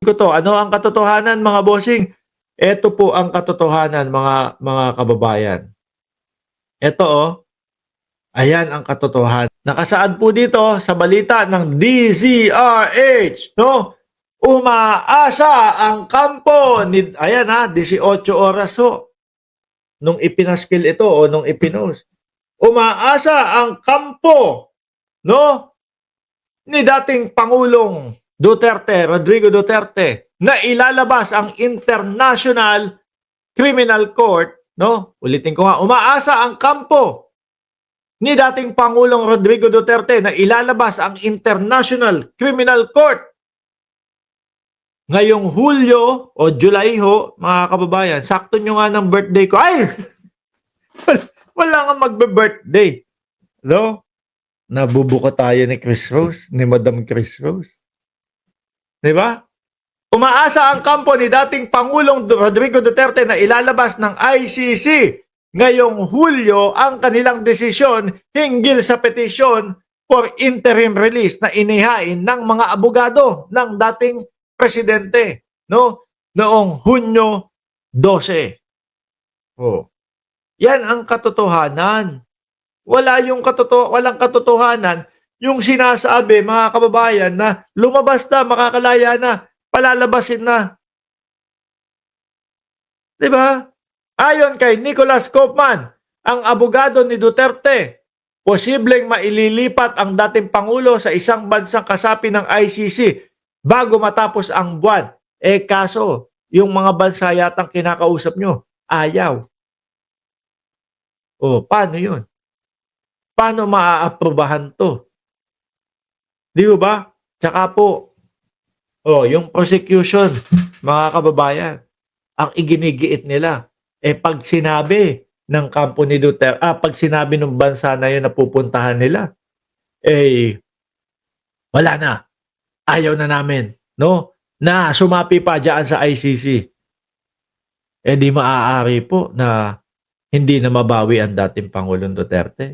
ko 'to, ano ang katotohanan mga bossing? Eto po ang katotohanan mga kababayan. Eto, ayan ang katotohanan. Nakasaad po dito sa balita ng DZRH, no? Umaasa ang kampo ni ayan 18 oras ho nung ipinaskil ito o nung ipinost. Umaasa ang kampo, no, ni dating Pangulong Rodrigo Duterte, na ilalabas ang International Criminal Court, no? Ulitin ko nga, umaasa ang kampo ni dating Pangulong Rodrigo Duterte na ilalabas ang International Criminal Court ngayong Hulyo o July ho, mga kababayan. Sakto nyo nga ng birthday ko. Ay! Wala nga magbe-birthday. No? Nabubuka tayo ni Chris Rose, ni Madam Chris Rose. Diba? Umaasa ang kampo ni dating Pangulong Rodrigo Duterte na ilalabas ng ICC ngayong Hulyo ang kanilang desisyon hinggil sa petisyon for interim release na inihain ng mga abogado ng dating presidente, no? Noong Hunyo 12. Oh. Yan ang katotohanan. Walang katotohanan yung sinasabi, mga kababayan, na lumabas na, makakalaya na, palalabasin na. Diba? Ayon kay Nicholas Kaufman, ang abogado ni Duterte, posibleng maililipat ang dating Pangulo sa isang bansang kasapi ng ICC bago matapos ang buwan. Kaso, yung mga bansa yatang kinakausap nyo, ayaw. Paano yun? Paano maaaprubahan to? Di ba? Tsaka po, yung prosecution, mga kababayan, ang iginigiit nila, pag sinabi ng kampo ni Duterte, pag sinabi ng bansa na yun na pupuntahan nila, wala na. Ayaw na namin, no? Na sumapi pa dyan sa ICC. Di maaari po na hindi na mabawi ang dating Pangulong Duterte.